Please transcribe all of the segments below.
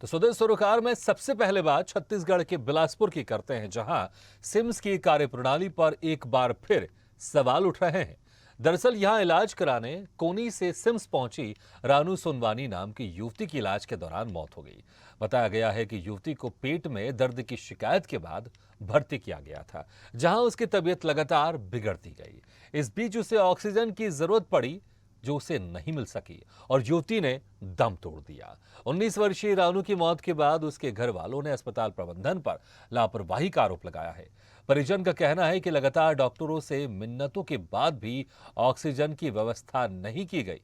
तो स्वदेश सरोकार में सबसे पहले बात छत्तीसगढ़ के बिलासपुर की करते हैं, जहां सिम्स की कार्यप्रणाली पर एक बार फिर सवाल उठ रहे हैं। दरअसल यहां इलाज कराने कोनी से सिम्स पहुंची रानू सोनवानी नाम की युवती की इलाज के दौरान मौत हो गई। बताया गया है कि युवती को पेट में दर्द की शिकायत के बाद भर्ती किया गया था, जहां उसकी तबीयत लगातार बिगड़ती गई। इस बीच उसे ऑक्सीजन की जरूरत पड़ी, जो उसे नहीं मिल सकी और युवती ने दम तोड़ दिया। 19 वर्षीय रानू की मौत के बाद उसके घर वालों ने अस्पताल प्रबंधन पर लापरवाही का आरोप लगाया है। परिजन का कहना है कि लगातार डॉक्टरों से मिन्नतों के बाद भी ऑक्सीजन की व्यवस्था नहीं की गई।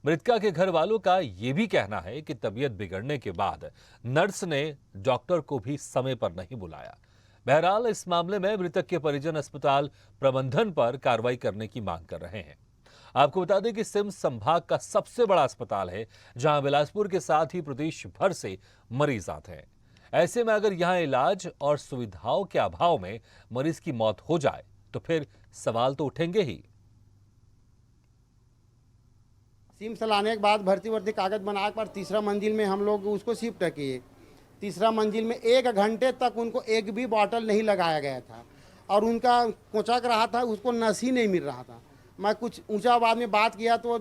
मृतका के घर वालों का यह भी कहना है कि तबीयत बिगड़ने के बाद नर्स ने डॉक्टर को भी समय पर नहीं बुलाया। बहरहाल इस मामले में मृतक के परिजन अस्पताल प्रबंधन पर कार्रवाई करने की मांग कर रहे हैं। आपको बता दें कि सिम्स संभाग का सबसे बड़ा अस्पताल है, जहां बिलासपुर के साथ ही प्रदेश भर से मरीज आते हैं। ऐसे में अगर यहां इलाज और सुविधाओं के अभाव में मरीज की मौत हो जाए तो फिर सवाल तो उठेंगे ही। सिम्स लाने के बाद भर्ती वर्ती कागज बना कर तीसरा मंजिल में हम लोग उसको शिफ्ट किए। तीसरा मंजिल में 1 घंटे तक उनको एक भी बॉटल नहीं लगाया गया था और उनका कोचक रहा था, उसको नस ही नहीं मिल रहा था। मैं कुछ ऊंचा आवाज़ में बात किया तो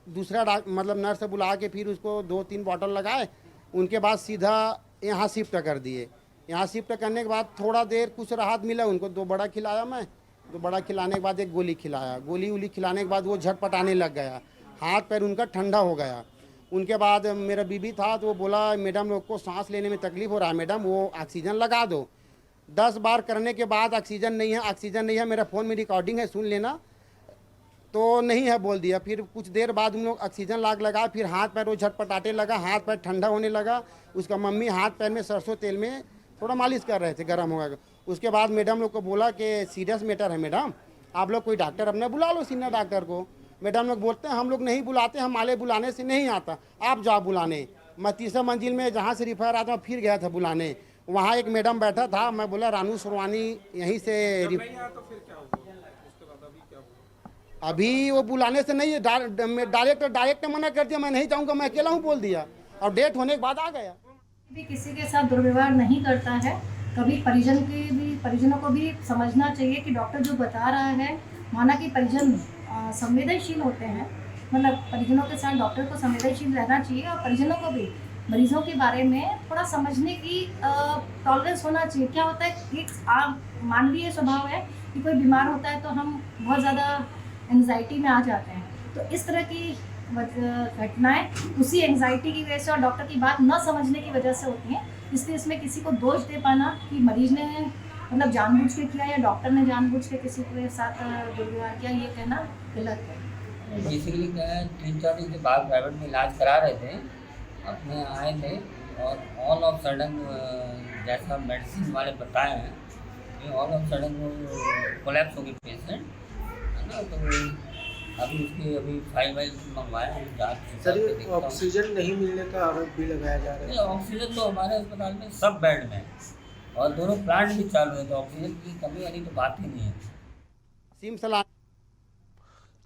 दूसरा मतलब नर्स से बुला के फिर उसको 2-3 बॉटल लगाए। उनके बाद सीधा यहाँ शिफ्ट कर दिए। यहाँ शिफ्ट करने के बाद थोड़ा देर कुछ राहत मिला, उनको 2 बड़ा खिलाया मैं। 2 बड़ा खिलाने के बाद एक गोली खिलाया। गोली उली खिलाने के बाद वो झटपटाने लग गया, हाथ पैर उनका ठंडा हो गया। उनके बाद मेरा बीबी था तो वो बोला, मैडम लोग को सांस लेने में तकलीफ हो रहा है, मैडम वो ऑक्सीजन लगा दो। 10 बार करने के बाद ऑक्सीजन नहीं है, ऑक्सीजन नहीं है, मेरा फ़ोन में रिकॉर्डिंग है, सुन लेना। तो नहीं है बोल दिया। फिर कुछ देर बाद हम लोग ऑक्सीजन लगा, फिर हाथ पैर वो झटपटाने लगा, हाथ पैर ठंडा होने लगा। उसका मम्मी हाथ पैर में सरसों तेल में थोड़ा मालिश कर रहे थे, गर्म हो गया। उसके बाद मैडम लोग को बोला कि सीरियस मैटर है मैडम, आप लोग कोई डॉक्टर अपने बुला लो, सीनियर डॉक्टर को। मैडम लोग बोलते हैं हम लोग नहीं बुलाते, हम माले बुलाने से नहीं आता, आप जाओ बुलाने। मैं तीसरा मंजिल में जहाँ से रिफर आता मैं फिर गया था बुलाने। वहाँ एक मैडम बैठा था, मैं बोला रानू सोनवानी यहीं से अभी वो बुलाने से नहीं, डायरेक्ट मना कर दिया, मैं नहीं जाऊँगा, मैं अकेला हूँ बोल दिया और डेट होने के बाद आ गया। भी किसी के साथ दुर्व्यवहार नहीं करता है। कभी परिजनों को भी समझना चाहिए कि डॉक्टर जो बता रहा है, माना कि परिजन संवेदनशील होते हैं, मतलब परिजनों के साथ डॉक्टर को संवेदनशील रहना चाहिए और परिजनों को भी मरीजों के बारे में थोड़ा समझने की टॉलरेंस होना चाहिए। क्या होता है, एक मानवीय स्वभाव है कि कोई बीमार होता है तो हम बहुत ज़्यादा एंग्जाइटी में आ जाते हैं। तो इस तरह की घटनाएं उसी एंग्जाइटी की वजह से और डॉक्टर की बात न समझने की वजह से होती हैं। इसलिए इसमें किसी को दोष दे पाना कि मरीज ने मतलब जानबूझ के किया या डॉक्टर ने जानबूझ के किसी के साथ दुर्व्यवहार किया, ये कहना गलत है। बेसिकली क्या है, 3-4 दिन के बाद प्राइवेट में इलाज करा रहे थे, अपने आए थे और ऑल ऑफ सडन जैसा मेडिसिन वाले बताए हैं, ऑल ऑफ सडन वो कोलैप्स हो गई पेशेंट, है ना। तो अभी फाइल मंगवाया है। सर, ऑक्सीजन नहीं मिलने का आरोप भी लगाया जा रहा है। ऑक्सीजन तो हमारे अस्पताल में सब बेड में और दोनों प्लांट भी चालू है, तो ऑक्सीजन की कमी वाली तो बात ही नहीं है। सिम्स ला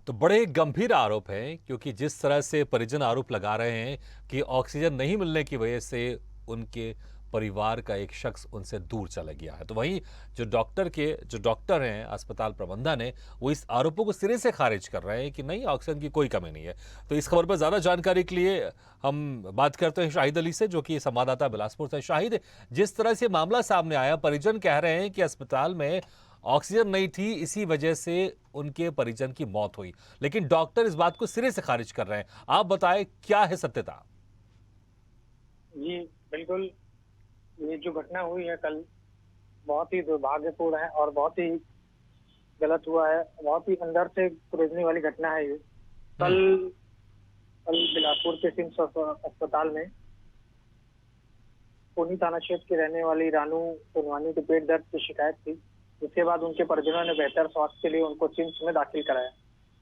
तो बड़े गंभीर आरोप हैं, क्योंकि जिस तरह से परिजन आरोप लगा रहे हैं कि ऑक्सीजन नहीं मिलने की वजह से उनके परिवार का एक शख्स उनसे दूर चला गया है, तो वहीं जो डॉक्टर हैं अस्पताल प्रबंधन है, वो इस आरोपों को सिरे से खारिज कर रहे हैं कि नहीं, ऑक्सीजन की कोई कमी नहीं है। तो इस खबर पर ज्यादा जानकारी के लिए हम बात करते हैं शाहिद अली से, जो कि संवाददाता बिलासपुर से। शाहिद, जिस तरह से मामला सामने आया, परिजन कह रहे हैं कि अस्पताल में ऑक्सीजन नहीं थी, इसी वजह से उनके परिजन की मौत हुई, लेकिन डॉक्टर इस बात को सिरे से खारिज कर रहे हैं। आप बताएं क्या है सत्यता? जी बिल्कुल, ये जो घटना हुई है कल बहुत ही दुर्भाग्यपूर्ण है और बहुत ही गलत हुआ है, बहुत ही अंदर से कुरेदने वाली घटना है ये। कल बिलासपुर के सिम्स अस्पताल में कोनी थाना क्षेत्र की रहने वाली रानू सोनवानी के पेट दर्द की शिकायत थी, जिसके बाद उनके परिजनों ने बेहतर स्वास्थ्य के लिए उनको सिम्स में दाखिल कराया।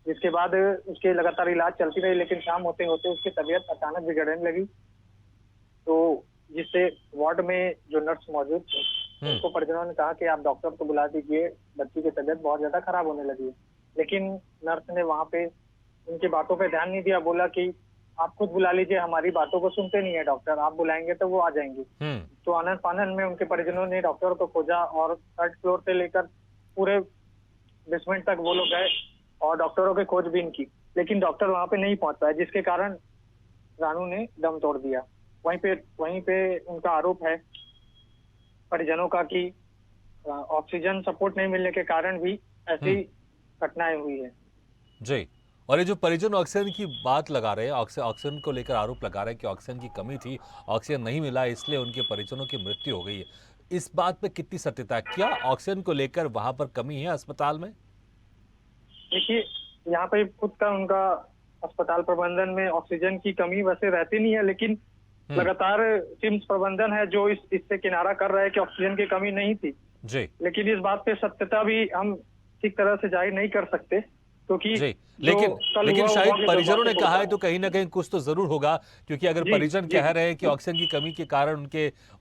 जिसके बाद उसके लगातार इलाज चलती रही, लेकिन शाम होते होते उसकी तबीयत अचानक बिगड़ने लगी, तो जिससे वार्ड में जो नर्स मौजूद थे उनको परिजनों ने कहा कि आप डॉक्टर को बुला दीजिए, बच्ची की तबीयत बहुत ज्यादा खराब होने लगी है। लेकिन नर्स ने वहां पे उनकी बातों पे ध्यान नहीं दिया, बोला कि आप खुद बुला लीजिए, हमारी बातों को सुनते नहीं है डॉक्टर, आप बुलाएंगे तो वो आ जाएंगे। तो आनन फानन में उनके परिजनों ने डॉक्टर को खोजा और थर्ड फ्लोर से लेकर पूरे बेसमेंट तक वो लोग गए और डॉक्टरों की खोजबीन की, लेकिन डॉक्टर वहां पे नहीं पहुंच पाए, जिसके कारण रानू ने दम तोड़ दिया। वहीं पे उनका आरोप है परिजनों का कि ऑक्सीजन सपोर्ट नहीं मिलने के कारण भी ऐसी घटनाएं हुई है। जी। और ये जो परिजन ऑक्सीजन की बात लगा रहे हैं, ऑक्सीजन को लेकर आरोप लगा रहे हैं कि ऑक्सीजन की कमी थी, ऑक्सीजन नहीं मिला, इसलिए उनके परिजनों की मृत्यु हो गई है। इस बात पे कितनी सत्यता है? क्या ऑक्सीजन को लेकर वहां पर कमी है अस्पताल में? देखिए, यहाँ पे खुद का उनका अस्पताल प्रबंधन में ऑक्सीजन की कमी वैसे रहती नहीं है, लेकिन लगातार सिम्स प्रबंधन है जो इससे किनारा कर रहा है कि ऑक्सीजन की कमी नहीं थी जी। लेकिन इस बात पे सत्यता भी हम ठीक तरह से जाहिर नहीं कर सकते, क्योंकि जी, लेकिन शायद परिजनों ने कहा है तो कहीं ना कहीं कुछ तो जरूर होगा, क्योंकि अगर परिजन कह रहे हैं कि ऑक्सीजन की कमी के कारण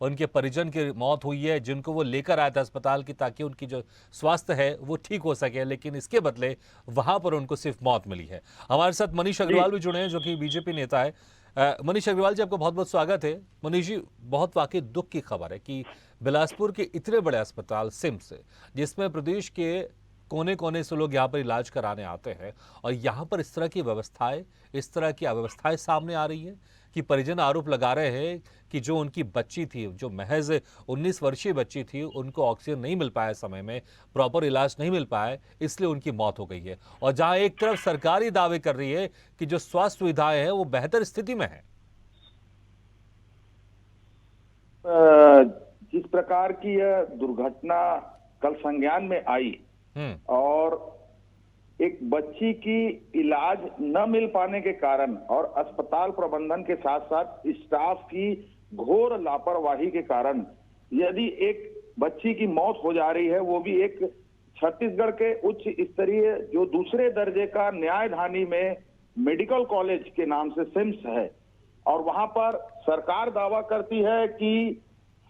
उनके परिजन की मौत हुई है, जिनको वो लेकर आया था अस्पताल की ताकि उनकी जो स्वास्थ्य है वो ठीक हो सके, लेकिन इसके बदले वहां पर उनको सिर्फ मौत मिली है। हमारे साथ मनीष अग्रवाल भी जुड़े हैं, जो कि बीजेपी नेता है। मनीष अग्रवाल जी, आपका बहुत बहुत स्वागत है। मनीष जी, बहुत वाकई दुख की खबर है कि बिलासपुर के इतने बड़े अस्पताल सिम्स, जिसमें प्रदेश के कोने कोने से लोग यहाँ पर इलाज कराने आते हैं, और यहाँ पर इस तरह की व्यवस्थाएं, इस तरह की अव्यवस्थाएं सामने आ रही है कि परिजन आरोप लगा रहे हैं कि जो उनकी बच्ची थी, जो महज 19 वर्षीय बच्ची थी, उनको ऑक्सीजन नहीं मिल पाया, समय में प्रॉपर इलाज नहीं मिल पाया, इसलिए उनकी मौत हो गई है। और जहाँ एक तरफ सरकारी दावे कर रही है कि जो स्वास्थ्य सुविधाएं हैं वो बेहतर स्थिति में है। जिस प्रकार की यह दुर्घटना कल संज्ञान में आई और एक बच्ची की इलाज न मिल पाने के कारण और अस्पताल प्रबंधन के साथ साथ स्टाफ की घोर लापरवाही के कारण यदि एक बच्ची की मौत हो जा रही है, वो भी एक छत्तीसगढ़ के उच्च स्तरीय जो दूसरे दर्जे का न्यायधानी में मेडिकल कॉलेज के नाम से सिम्स है, और वहां पर सरकार दावा करती है कि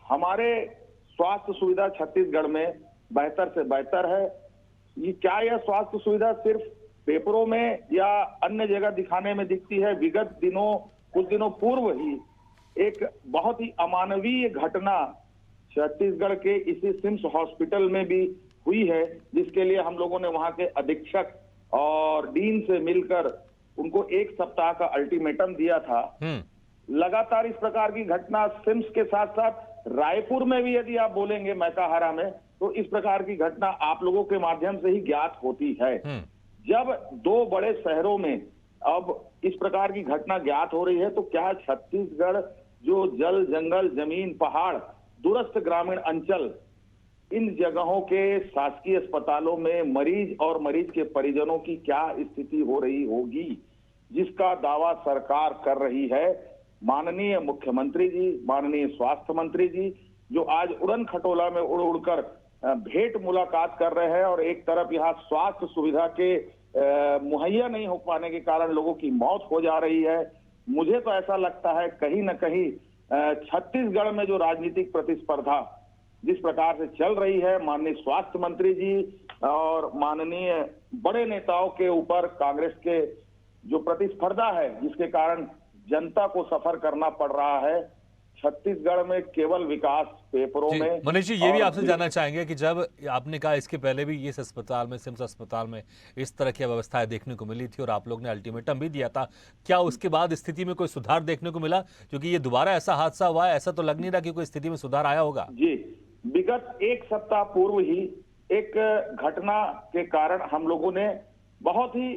हमारे स्वास्थ्य सुविधा छत्तीसगढ़ में बेहतर से बेहतर है। ये क्या यह स्वास्थ्य सुविधा सिर्फ पेपरों में या अन्य जगह दिखाने में दिखती है? विगत दिनों, कुछ दिनों पूर्व ही एक बहुत ही अमानवीय घटना छत्तीसगढ़ के इसी सिम्स हॉस्पिटल में भी हुई है, जिसके लिए हम लोगों ने वहां के अधीक्षक और डीन से मिलकर उनको 1 सप्ताह का अल्टीमेटम दिया था। लगातार इस प्रकार की घटना सिम्स के साथ साथ रायपुर में भी यदि आप बोलेंगे मैकाहारा में, तो इस प्रकार की घटना आप लोगों के माध्यम से ही ज्ञात होती है। जब 2 बड़े शहरों में अब इस प्रकार की घटना ज्ञात हो रही है, तो क्या छत्तीसगढ़ जो जल, जंगल, जमीन, पहाड़, दूरस्थ ग्रामीण अंचल, इन जगहों के शासकीय अस्पतालों में मरीज और मरीज के परिजनों की क्या स्थिति हो रही होगी, जिसका दावा सरकार कर रही है। माननीय मुख्यमंत्री जी, माननीय स्वास्थ्य मंत्री जी, जो आज उड़न खटोला में उड़ उड़कर भेंट मुलाकात कर रहे हैं, और एक तरफ यहाँ स्वास्थ्य सुविधा के मुहैया नहीं हो पाने के कारण लोगों की मौत हो जा रही है। मुझे तो ऐसा लगता है कहीं न कहीं छत्तीसगढ़ में जो राजनीतिक प्रतिस्पर्धा जिस प्रकार से चल रही है, माननीय स्वास्थ्य मंत्री जी और माननीय बड़े नेताओं के ऊपर कांग्रेस के जो प्रतिस्पर्धा है, जिसके कारण जनता को सफर करना पड़ रहा है। छत्तीसगढ़ में केवल विकास पेपरों में। मनीष जी, ये भी आपसे जानना चाहेंगे कि जब आपने कहा इसके पहले भी इस अस्पताल में, सिम्स अस्पताल में इस तरह की व्यवस्थाएं देखने को मिली थी और आप लोग ने अल्टीमेटम भी दिया था, क्या उसके बाद स्थिति में कोई सुधार देखने को मिला? क्योंकि ये दोबारा ऐसा हादसा हुआ है, ऐसा तो लग नहीं रहा कि कोई स्थिति में सुधार आया होगा। जी, विगत 1 सप्ताह पूर्व ही एक घटना के कारण हम लोगों ने बहुत ही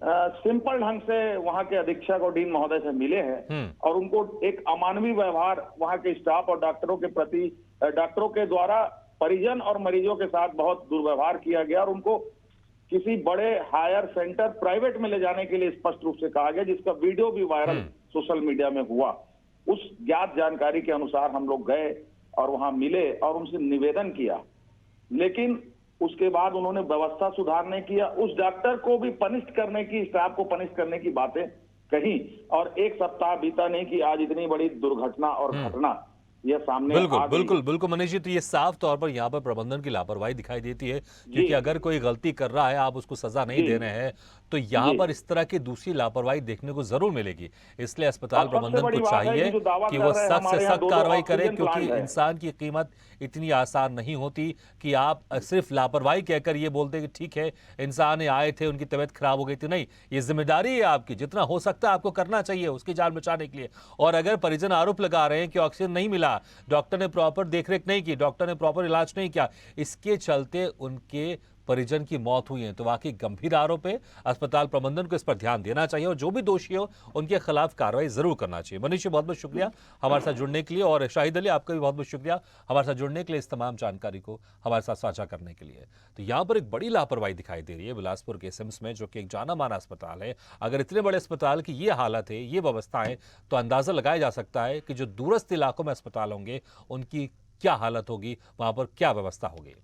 सिंपल ढंग से वहां के अधीक्षक और डीन महोदय से मिले हैं, और उनको एक अमानवीय व्यवहार वहां के स्टाफ और डॉक्टरों के प्रति, डॉक्टरों के द्वारा परिजन और मरीजों के साथ बहुत दुर्व्यवहार किया गया, और उनको किसी बड़े हायर सेंटर प्राइवेट में ले जाने के लिए स्पष्ट रूप से कहा गया, जिसका वीडियो भी वायरल सोशल मीडिया में हुआ। उस ज्ञात जानकारी के अनुसार हम लोग गए और वहां मिले और उनसे निवेदन किया, लेकिन उसके बाद उन्होंने व्यवस्था सुधार नहीं किया। उस डॉक्टर को भी पनिष्ट करने की, स्टाफ को पनिष्ट करने की बातें कही, और 1 सप्ताह बीता नहीं कि आज इतनी बड़ी दुर्घटना और घटना यह सामने बिल्कुल आ गई। बिल्कुल बिल्कुल मनीष जी, तो ये साफ तौर पर यहाँ पर प्रबंधन की लापरवाही दिखाई देती है, क्योंकि अगर कोई गलती कर रहा है आप उसको सजा नहीं जी। दे रहे हैं तो यहाँ जी। पर इस तरह की दूसरी लापरवाही देखने को जरूर मिलेगी। इसलिए अस्पताल और सबसे प्रबंधन बड़ी को बात है कि चाहिए जो दावा कि कर वो रहे हैं सख्त से हमारे यहाँ सख्त 2-2 कार्रवाई करे, ऑक्सीजन क्योंकि प्लांट है। इंसान की कीमत इतनी आसान नहीं होती कि आप सिर्फ लापरवाही कहकर ये बोलते कि ठीक है इंसान आए थे उनकी तबीयत खराब हो गई थी। नहीं, ये जिम्मेदारी है आपकी, जितना हो सकता है आपको करना चाहिए उसकी जान बचाने के लिए। और अगर परिजन आरोप लगा रहे हैं कि ऑक्सीजन नहीं मिला, डॉक्टर ने प्रॉपर देखरेख नहीं की, डॉक्टर ने प्रॉपर इलाज नहीं किया, इसके चलते उनके परिजन की मौत हुई है, तो वाकई गंभीर आरोप है। अस्पताल प्रबंधन को इस पर ध्यान देना चाहिए और जो भी दोषी हो उनके खिलाफ कार्रवाई जरूर करना चाहिए। मनीष जी, बहुत बहुत शुक्रिया हमारे साथ जुड़ने के लिए, और शाहिद अली आपका भी बहुत बहुत शुक्रिया हमारे साथ जुड़ने के लिए, इस तमाम जानकारी को हमारे साथ साझा करने के लिए। तो यहाँ पर एक बड़ी लापरवाही दिखाई दे रही है बिलासपुर के सिम्स में, जो कि एक जाना माना अस्पताल है। अगर इतने बड़े अस्पताल की ये हालत है, ये व्यवस्थाएं, तो अंदाजा लगाया जा सकता है कि जो दूरस्थ इलाकों में अस्पताल होंगे उनकी क्या हालत होगी, वहां पर क्या व्यवस्था होगी।